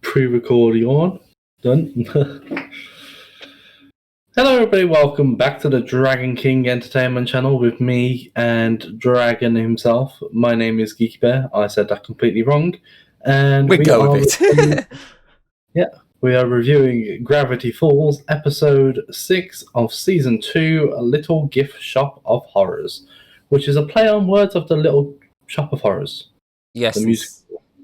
Pre-recording on. Done. Hello everybody, welcome back to the Dragon King Entertainment channel with me and Dragon himself. My name is Geeky Bear. I said that completely wrong. And we go with it. we are reviewing Gravity Falls, episode 6 of season 2, A Little Gift Shop of Horrors, which is a play on words of the Little Shop of Horrors. Yes,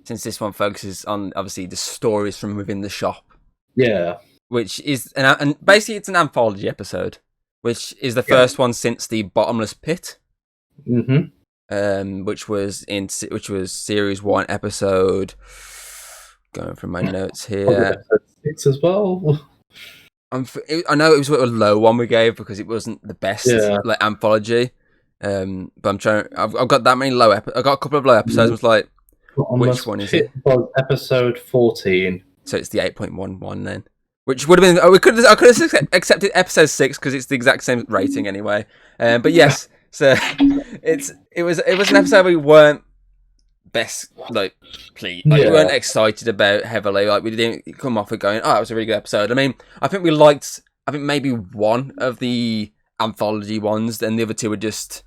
since this one focuses on obviously the stories from within the shop. Yeah. Which is and basically it's an anthology episode, which is the first one since the Bottomless Pit. Mm-hmm. Which was series 1 episode. Going from my notes here. Episode 6 as well. I know it was a low one we gave because it wasn't the best anthology. But I'm trying. I've got that many low. I got a couple of low episodes. I was like, which one is it? Was episode 14. So it's the 8.11 then, which would have been. I could have accepted episode 6 because it's the exact same rating anyway. But yes, so it was an episode we weren't best pleased. We weren't excited about heavily. Like we didn't come off it going, oh, that was a really good episode. I mean, I think we liked. I think maybe one of the anthology ones, and the other two were just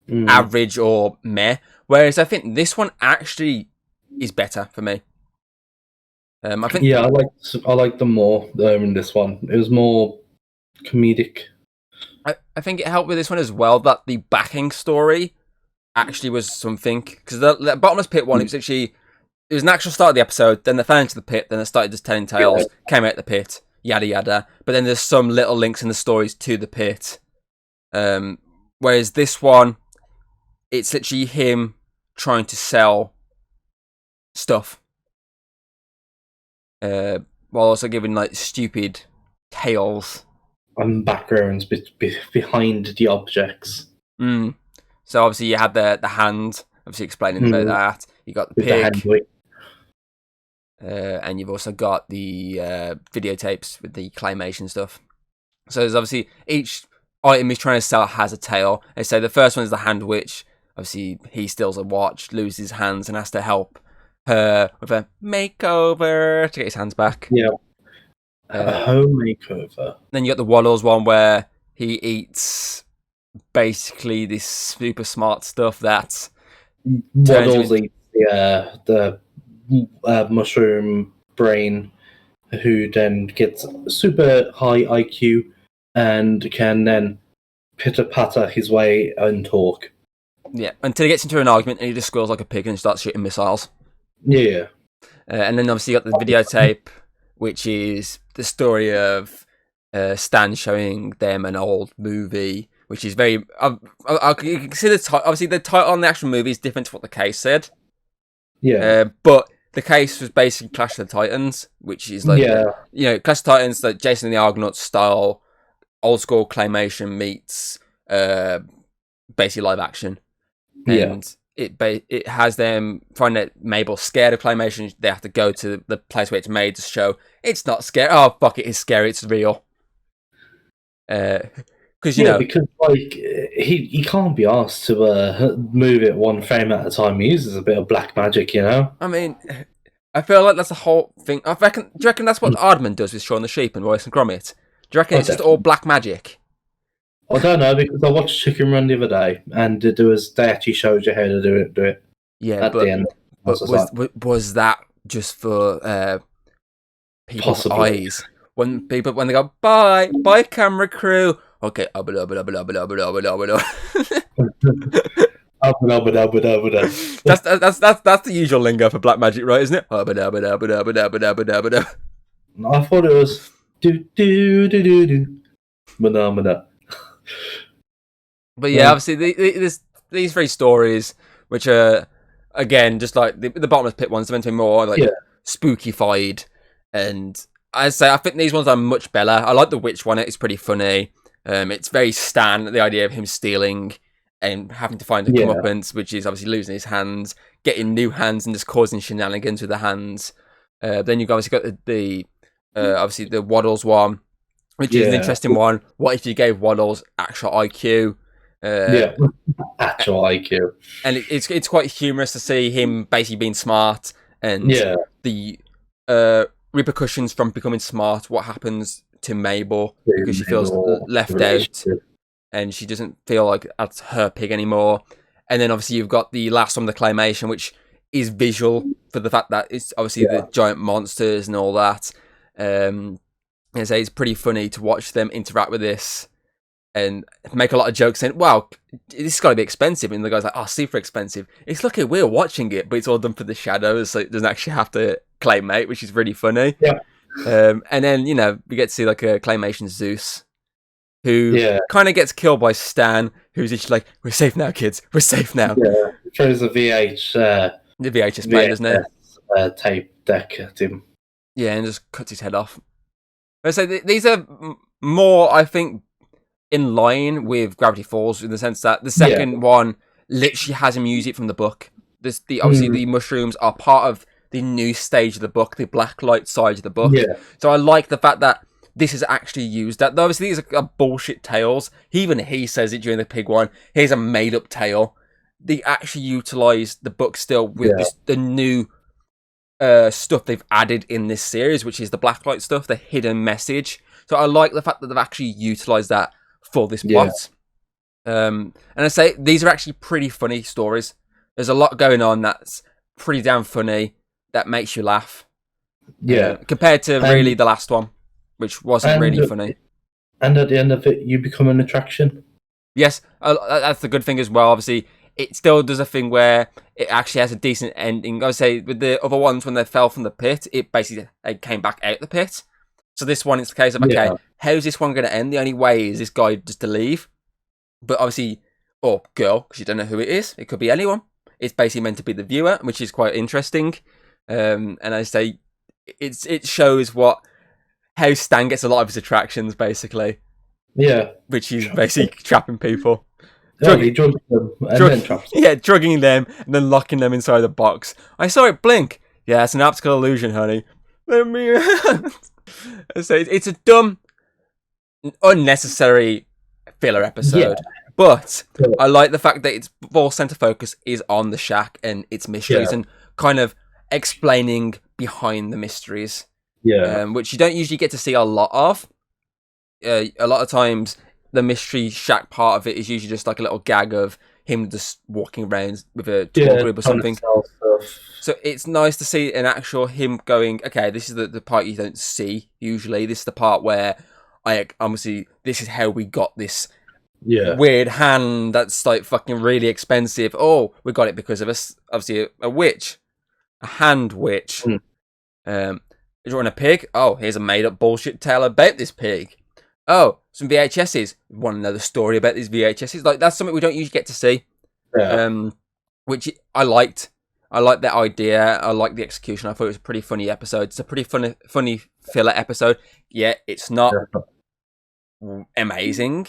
average or meh. Whereas I think this one actually is better for me. I think I liked them more in this one. It was more comedic. I think it helped with this one as well that the backing story actually was something, because the Bottomless Pit one, it was an actual start of the episode, then they fell into the pit, then they started just telling tales, came out the pit, yada yada. But then there's some little links in the stories to the pit. Whereas this one, it's literally him trying to sell stuff, while also giving like stupid tales and backgrounds behind the objects. So obviously you had the hand, obviously explaining about that. You got the pig, and you've also got the videotapes with the claymation stuff. So there's obviously each item he's trying to sell has a tale. And so the first one is the hand witch. Obviously he steals a watch, loses his hands, and has to help her with a makeover to get his hands back. Yeah. A home makeover. Then you got the Waddles one where he eats basically this super smart stuff that Waddles eats the mushroom brain, who then gets super high IQ and can then pitter-patter his way and talk. Yeah, until he gets into an argument and he just squeals like a pig and starts shooting missiles. Yeah. And then obviously you got the videotape, which is the story of Stan showing them an old movie, which is very... I can see obviously the title on the actual movie is different to what the case said. Yeah. But the case was basically Clash of the Titans, which is like... Clash of the Titans, like Jason and the Argonauts style, old school claymation meets basically live action. And it has them find that Mabel's scared of claymation. They have to go to the place where it's made to show it's not scary. Oh, fuck, it is scary. It's real. Because like he can't be asked to move it one frame at a time. He uses a bit of black magic, you know. I mean, I feel like that's the whole thing. Do you reckon that's what Aardman does with Shaun the Sheep and Royce and Gromit? Do you reckon it's just all black magic? I don't know, because I watched Chicken Run the other day, and they actually showed you how to do it. Yeah, the end. But was that just for people's eyes? When they go, bye camera crew. Okay, that's the usual lingo for black magic, right? Isn't it? I thought it was do. But yeah, obviously these three stories, which are again just like the Bottomless Pit ones, are meant to be more like spooky-fied, and I think these ones are much better. I like the witch one; it's pretty funny. It's very Stan, the idea of him stealing and having to find a comeuppance, which is obviously losing his hands, getting new hands, and just causing shenanigans with the hands. Then you've obviously got the obviously the Waddles one, which is an interesting one. What if you gave Waddles actual IQ? Actual IQ. And it's quite humorous to see him basically being smart, and the repercussions from becoming smart. What happens to Mabel because she feels left out, and she doesn't feel like that's her pig anymore. And then obviously you've got the last one, the claymation, which is visual for the fact that it's obviously the giant monsters and all that. And so it's pretty funny to watch them interact with this and make a lot of jokes saying, wow, this has got to be expensive. And the guy's like, oh, super expensive. It's lucky we're watching it, but it's all done for the shadows, so it doesn't actually have to claymate, which is really funny. Yeah. And then, we get to see like a claymation Zeus, who kind of gets killed by Stan, who's just like, we're safe now, kids. We're safe now. Yeah, throws a the VHS plate, doesn't it? Tape deck at him. Yeah, and just cuts his head off. So these are more, I think, in line with Gravity Falls in the sense that the second one literally has him use it from the book. Obviously, the mushrooms are part of the new stage of the book, the blacklight side of the book. Yeah. So I like the fact that this is actually used. That obviously these are bullshit tales. Even he says it during the pig one. Here's a made-up tale. They actually utilize the book still with the new stuff they've added in this series, which is the blacklight stuff, the hidden message. So I like the fact that they've actually utilized that for this plot. And I say these are actually pretty funny stories. There's a lot going on that's pretty damn funny, that makes you laugh. Yeah. Compared to really the last one, which wasn't really funny. And at the end of it, you become an attraction. Yes, that's the good thing as well. Obviously, it still does a thing where it actually has a decent ending. I would say with the other ones, when they fell from the pit, it basically came back out the pit. So this one, it's the case of, okay, how's this one going to end? The only way is this guy just to leave. But obviously, or girl, because you don't know who it is. It could be anyone. It's basically meant to be the viewer, which is quite interesting. And I say, it shows how Stan gets a lot of his attractions, basically. Yeah. Which is basically trapping people. He drugs them and then traps them. Yeah, drugging them and then locking them inside the box. I saw it blink. Yeah, it's an optical illusion, honey. Let me so it's a dumb, unnecessary filler episode. But I like the fact that its full center focus is on the shack and its mysteries and kind of explaining behind the mysteries. Yeah. Which you don't usually get to see a lot of. A lot of times, the mystery shack part of it is usually just like a little gag of him just walking around with a tour group or something. So it's nice to see an actual him going, okay, this is the part you don't see usually. This is the part where obviously this is how we got this weird hand that's like fucking really expensive. Oh, we got it because of obviously a witch, a hand witch. Is drawing a pig. Oh, here's a made up bullshit tale about this pig. Oh, some VHSs. We want to know the story about these VHSs. Like, that's something we don't usually get to see. Yeah. Which I liked. I liked that idea. I liked the execution. I thought it was a pretty funny episode. It's a pretty funny filler episode. Yeah, it's not amazing,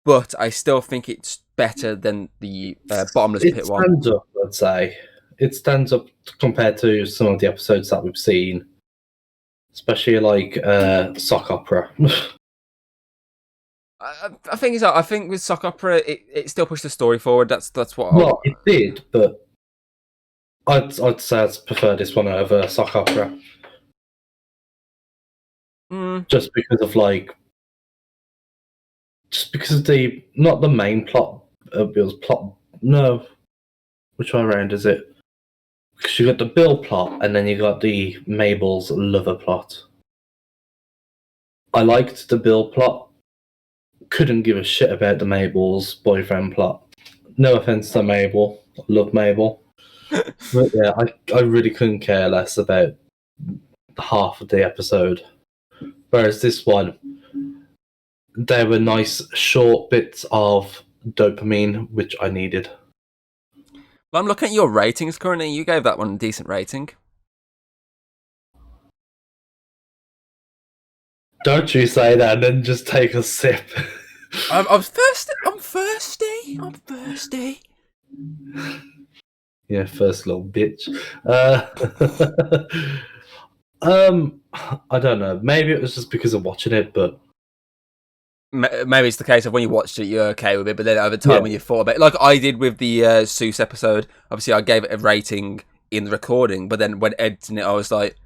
but I still think it's better than the bottomless pit one. It stands up, I'd say. It stands up compared to some of the episodes that we've seen, especially like sock opera. I think with sock opera, it still pushed the story forward. That's what. Well, it did, but I'd say I'd prefer this one over sock opera, just because of the not the main plot. It was plot. No, which way around is it? Because you got the Bill plot, and then you got the Mabel's lover plot. I liked the Bill plot. Couldn't give a shit about the Mabel's boyfriend plot. No offense to Mabel. I love Mabel. But yeah, I really couldn't care less about half of the episode. Whereas this one, there were nice short bits of dopamine, which I needed. Well, I'm looking at your ratings currently. You gave that one a decent rating. Don't you say that and then just take a sip. I'm thirsty. I'm thirsty. Yeah, first little bitch. I don't know. Maybe it was just because of watching it, but maybe it's the case of when you watched it, you're okay with it, but then over time when you thought about it, like I did with the Seuss episode, obviously I gave it a rating in the recording, but then when editing it, I was like,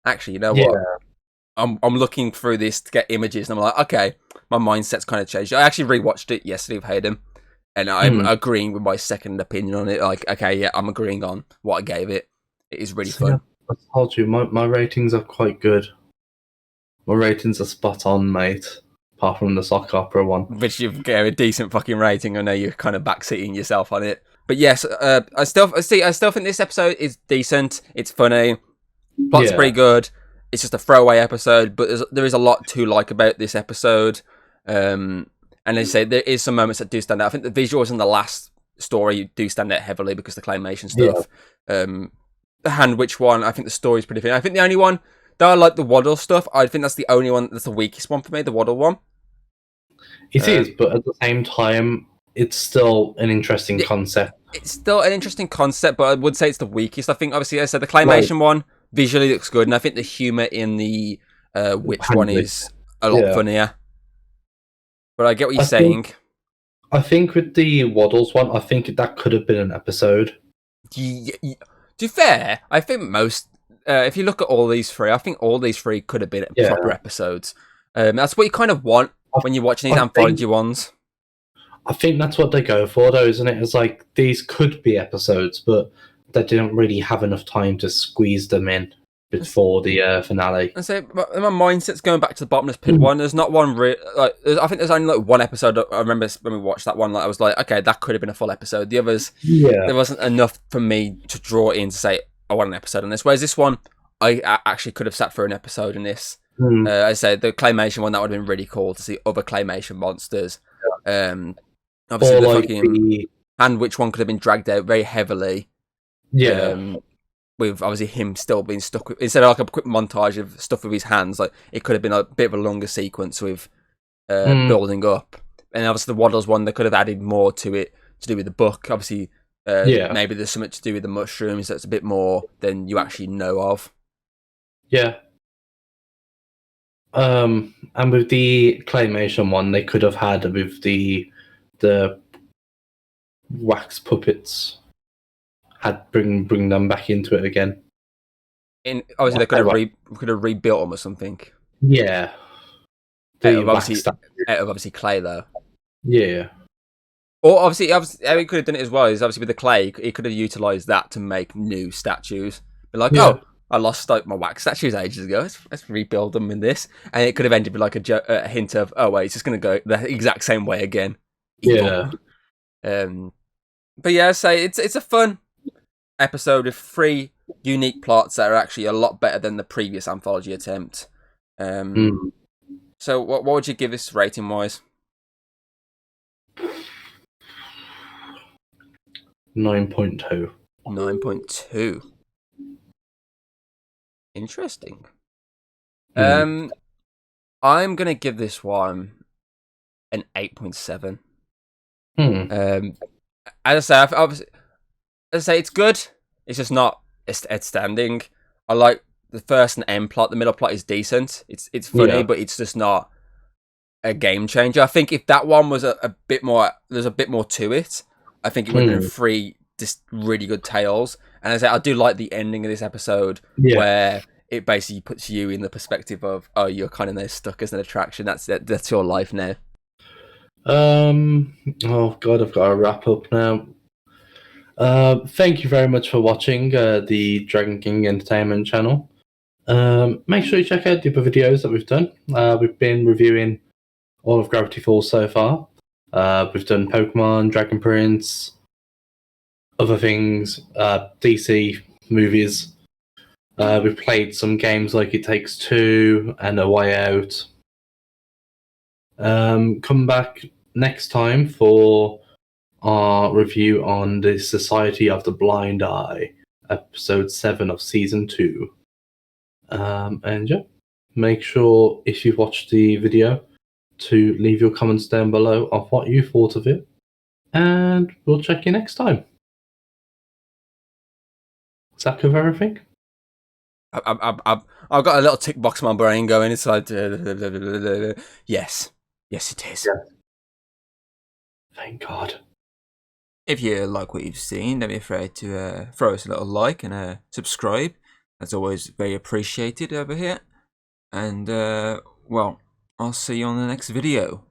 actually, you know Yeah. what? I'm looking through this to get images, and I'm like, okay, my mindset's kind of changed. I actually rewatched it yesterday with Hayden, and I'm agreeing with my second opinion on it. Like, okay, yeah, I'm agreeing on what I gave it. It is really fun. I told you, my ratings are quite good. My ratings are spot on, mate. Apart from the sock opera one. Which you've got a decent fucking rating. I know you're kind of backseating yourself on it. But yes, I still think this episode is decent. It's funny. Plot's pretty good. It's just a throwaway episode, but there is a lot to like about this episode. And as I say, there is some moments that do stand out. I think the visuals in the last story do stand out heavily because the claymation stuff. The hand witch one, I think the story's pretty thin. I think the only one that I like the waddle stuff. I think that's the only one that's the weakest one for me. The waddle one. It is, but at the same time, it's still an interesting concept. It's still an interesting concept, but I would say it's the weakest. I think, obviously, as I said, the claymation one visually looks good, and I think the humour in the witch one is a lot funnier. But I get what you're saying. I think with the Waddles one, I think that could have been an episode. To be fair, I think most... if you look at all these three, I think all these three could have been proper episodes. That's what you kind of want when you're watching these anthology ones. I think that's what they go for, though, isn't it? It's like, these could be episodes, but they didn't really have enough time to squeeze them in before the finale. And so my mindset's going back to the bottomless pit one. There's not one I think there's only like one episode. I remember when we watched that one, like I was like, okay, that could have been a full episode. The others, there wasn't enough for me to draw in to say I want an episode on this. Whereas this one, I actually could have sat for an episode in this. I said the claymation one, that would have been really cool to see other claymation monsters. Obviously, or the like fucking hand witch one could have been dragged out very heavily. With obviously him still being stuck with, instead of like a quick montage of stuff with his hands, like it could have been a bit of a longer sequence with building up. And obviously the Waddles one, they could have added more to it to do with the book. Obviously, maybe there's something to do with the mushrooms that's a bit more than you actually know of. Yeah. And with the claymation one, they could have had with the wax puppets, had bring them back into it again. Obviously, they could have rebuilt them or something. Yeah. Out of obviously clay though. Yeah. Or obviously, how he could have done it as well is obviously with the clay, he could have utilised that to make new statues. Be like, I lost my wax statues ages ago. Let's rebuild them in this, and it could have ended with like a hint of, oh wait, it's just going to go the exact same way again. Evil. Yeah. But yeah, it's a fun episode with 3 unique plots that are actually a lot better than the previous anthology attempt. So what would you give this rating wise? 9.2. 9.2. Interesting. I'm gonna give this one an 8.7. As I say, it's good. It's just not outstanding. I like the first and end plot. The middle plot is decent. It's funny, but it's just not a game changer. I think if that one was a bit more, there's a bit more to it. I think it would have been 3 just really good tales. And as I say, I do like the ending of this episode where it basically puts you in the perspective of, oh, you're kind of now stuck as an attraction. That's your life now. Oh god, I've got to wrap up now. Thank you very much for watching the Dragon King Entertainment channel. Make sure you check out the other videos that we've done. We've been reviewing all of Gravity Falls so far. We've done Pokemon, Dragon Prince, other things, DC movies. We've played some games like It Takes Two and A Way Out. Come back next time for our review on the Society of the Blind Eye, episode 7 of season 2. And yeah, make sure if you've watched the video to leave your comments down below of what you thought of it, and we'll check you next time. Does that cover everything? I've got a little tick box in my brain going. It's like, yes, it is. Yeah. Thank God. If you like what you've seen, don't be afraid to throw us a little like and subscribe. as always, very appreciated over here. And, well, I'll see you on the next video.